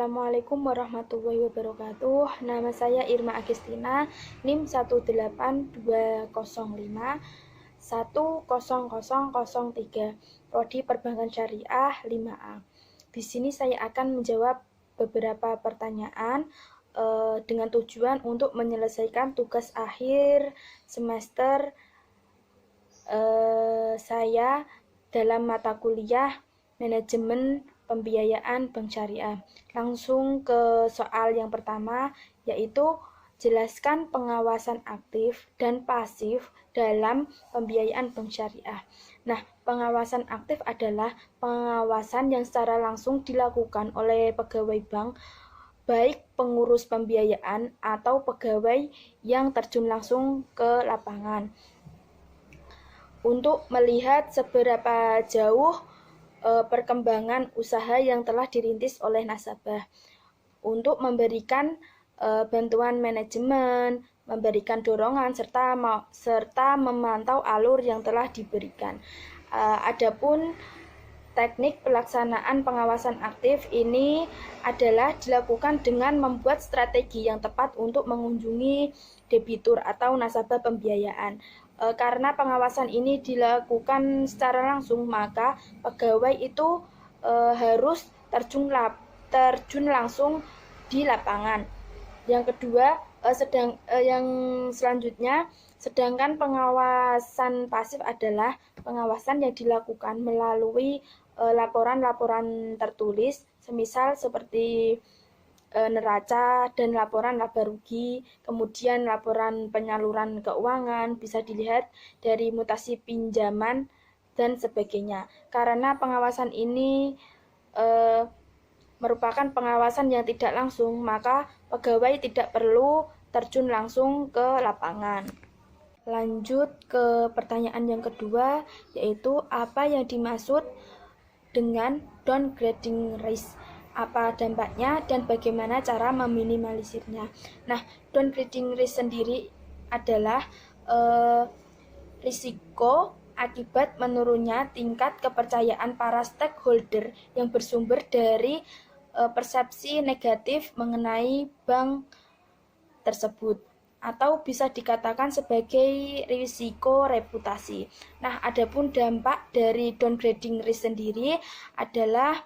Assalamualaikum warahmatullahi wabarakatuh. Nama saya Irma Agustina, NIM 18205 10003, Prodi Perbankan Syariah 5A. Di sini saya akan menjawab beberapa pertanyaan dengan tujuan untuk menyelesaikan tugas akhir semester saya dalam mata kuliah Manajemen Pembiayaan Bank Syariah. Langsung ke soal yang pertama, yaitu jelaskan pengawasan aktif dan pasif dalam pembiayaan bank syariah. Nah, pengawasan aktif adalah pengawasan yang secara langsung dilakukan oleh pegawai bank, baik pengurus pembiayaan atau pegawai yang terjun langsung ke lapangan, untuk melihat seberapa jauh perkembangan usaha yang telah dirintis oleh nasabah, untuk memberikan bantuan manajemen, memberikan dorongan, serta memantau alur yang telah diberikan. Adapun teknik pelaksanaan pengawasan aktif ini adalah dilakukan dengan membuat strategi yang tepat untuk mengunjungi debitur atau nasabah pembiayaan. Karena pengawasan ini dilakukan secara langsung, maka pegawai itu harus terjun langsung di lapangan. Yang kedua, yang selanjutnya, sedangkan pengawasan pasif adalah pengawasan yang dilakukan melalui laporan-laporan tertulis, semisal seperti neraca dan laporan laba rugi, kemudian laporan penyaluran keuangan, bisa dilihat dari mutasi pinjaman dan sebagainya. Karena pengawasan ini merupakan pengawasan yang tidak langsung, maka pegawai tidak perlu terjun langsung ke lapangan. Lanjut ke pertanyaan yang kedua, yaitu apa yang dimaksud dengan downgrading risk, apa dampaknya dan bagaimana cara meminimalisirnya. Nah, downgrading risk sendiri adalah risiko akibat menurunnya tingkat kepercayaan para stakeholder yang bersumber dari persepsi negatif mengenai bank tersebut, atau bisa dikatakan sebagai risiko reputasi. Nah, adapun dampak dari downgrading risk sendiri adalah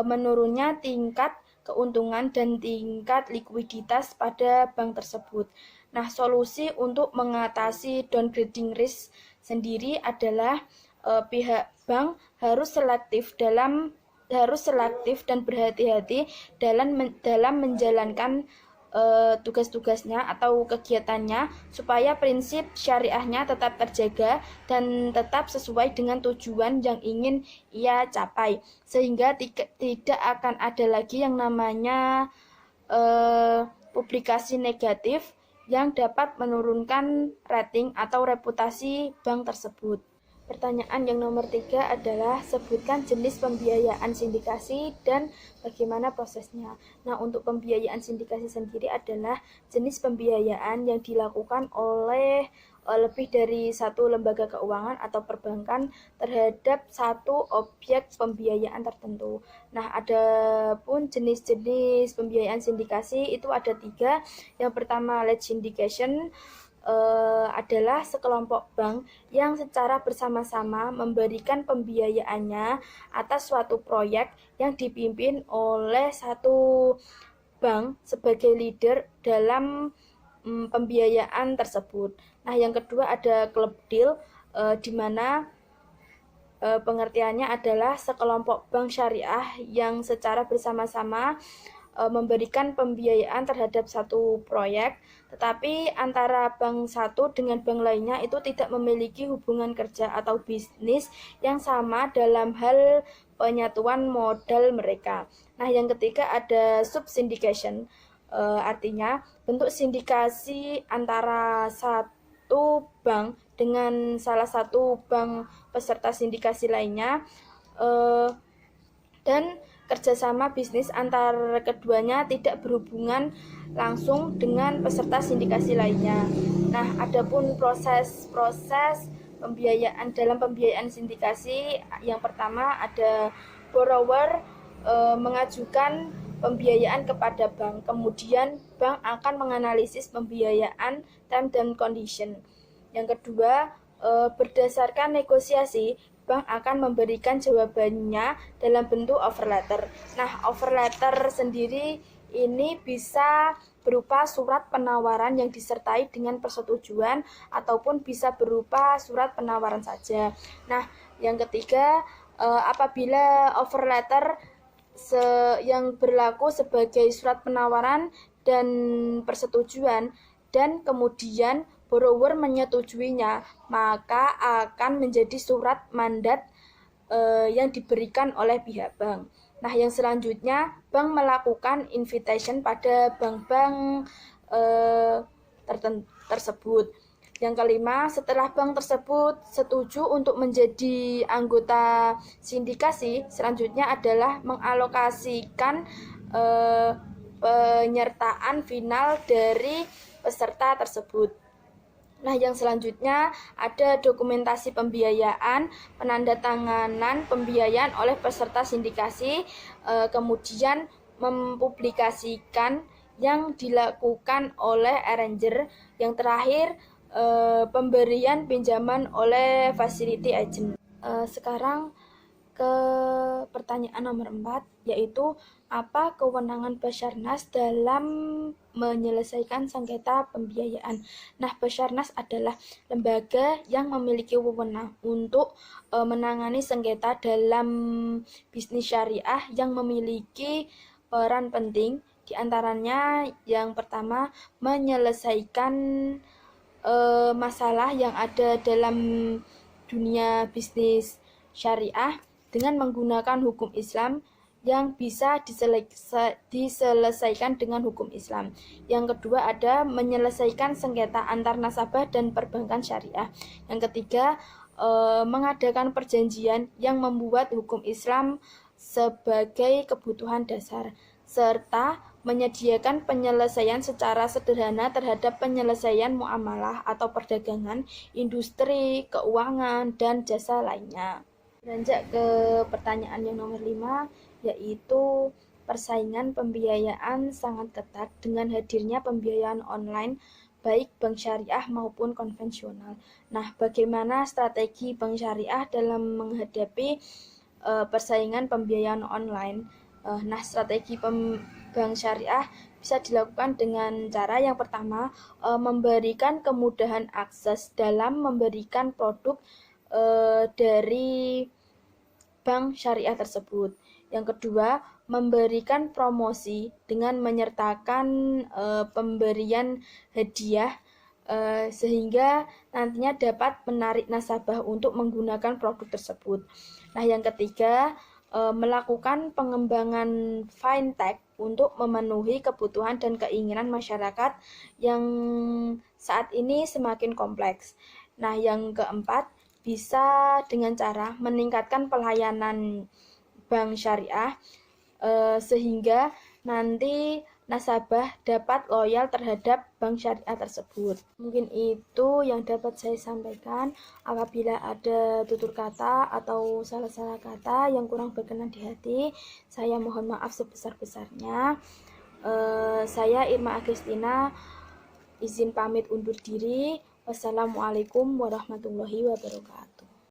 menurunnya tingkat keuntungan dan tingkat likuiditas pada bank tersebut. Nah, solusi untuk mengatasi downgrading risk sendiri adalah pihak bank harus selektif dan berhati-hati dalam menjalankan tugas-tugasnya atau kegiatannya, supaya prinsip syariahnya tetap terjaga dan tetap sesuai dengan tujuan yang ingin ia capai, sehingga tidak akan ada lagi yang namanya publikasi negatif yang dapat menurunkan rating atau reputasi bank tersebut. Pertanyaan yang nomor 3 adalah sebutkan jenis pembiayaan sindikasi dan bagaimana prosesnya. Nah, untuk pembiayaan sindikasi sendiri adalah jenis pembiayaan yang dilakukan oleh lebih dari satu lembaga keuangan atau perbankan terhadap satu objek pembiayaan tertentu. Nah, adapun jenis-jenis pembiayaan sindikasi itu ada 3. Yang pertama, lead syndication, adalah sekelompok bank yang secara bersama-sama memberikan pembiayaannya atas suatu proyek yang dipimpin oleh satu bank sebagai leader dalam pembiayaan tersebut. Nah, yang kedua ada club deal, di mana pengertiannya adalah sekelompok bank syariah yang secara bersama-sama memberikan pembiayaan terhadap satu proyek, tetapi antara bank satu dengan bank lainnya itu tidak memiliki hubungan kerja atau bisnis yang sama dalam hal penyatuan modal mereka. Nah, yang ketiga ada sub-syndication, artinya bentuk sindikasi antara satu bank dengan salah satu bank peserta sindikasi lainnya, dan kerjasama bisnis antar keduanya tidak berhubungan langsung dengan peserta sindikasi lainnya. Nah, adapun proses pembiayaan dalam pembiayaan sindikasi, yang pertama ada borrower mengajukan pembiayaan kepada bank. Kemudian bank akan menganalisis pembiayaan term dan condition. Yang kedua, berdasarkan negosiasi, bank akan memberikan jawabannya dalam bentuk offer letter. Nah, offer letter sendiri ini bisa berupa surat penawaran yang disertai dengan persetujuan ataupun bisa berupa surat penawaran saja. Nah, yang ketiga, apabila offer letter yang berlaku sebagai surat penawaran dan persetujuan dan kemudian borrower menyetujuinya, maka akan menjadi surat mandat yang diberikan oleh pihak bank. Nah, yang selanjutnya, bank melakukan invitation pada bank-bank tersebut. Yang kelima, setelah bank tersebut setuju untuk menjadi anggota sindikasi, selanjutnya adalah mengalokasikan penyertaan final dari peserta tersebut. Nah, yang selanjutnya ada dokumentasi pembiayaan, penandatanganan pembiayaan oleh peserta sindikasi, kemudian mempublikasikan yang dilakukan oleh arranger, yang terakhir pemberian pinjaman oleh facility agent. Sekarang ke pertanyaan nomor 4, yaitu apa kewenangan Basarnas dalam menyelesaikan sengketa pembiayaan. Nah, Basarnas adalah lembaga yang memiliki wewenang untuk menangani sengketa dalam bisnis syariah yang memiliki peran penting, di antaranya yang pertama menyelesaikan masalah yang ada dalam dunia bisnis syariah dengan menggunakan hukum Islam yang bisa diselesaikan dengan hukum Islam. Yang kedua ada menyelesaikan sengketa antar nasabah dan perbankan syariah. Yang ketiga, mengadakan perjanjian yang membuat hukum Islam sebagai kebutuhan dasar, serta menyediakan penyelesaian secara sederhana terhadap penyelesaian muamalah atau perdagangan, industri, keuangan, dan jasa lainnya. Beranjak ke pertanyaan yang nomor 5, yaitu persaingan pembiayaan sangat ketat dengan hadirnya pembiayaan online baik bank syariah maupun konvensional. Nah, bagaimana strategi bank syariah dalam menghadapi persaingan pembiayaan online? Nah, strategi bank syariah bisa dilakukan dengan cara yang pertama, memberikan kemudahan akses dalam memberikan produk dari bank syariah tersebut. Yang kedua, memberikan promosi dengan menyertakan pemberian hadiah sehingga nantinya dapat menarik nasabah untuk menggunakan produk tersebut. Nah, yang ketiga, melakukan pengembangan fintech untuk memenuhi kebutuhan dan keinginan masyarakat yang saat ini semakin kompleks. Nah, yang keempat, bisa dengan cara meningkatkan pelayanan bank syariah sehingga nanti nasabah dapat loyal terhadap bank syariah tersebut. Mungkin itu yang dapat saya sampaikan. Apabila ada tutur kata atau salah-salah kata yang kurang berkenan di hati, saya mohon maaf sebesar-besarnya. Saya Irma Agustina izin pamit undur diri. Wassalamualaikum warahmatullahi wabarakatuh.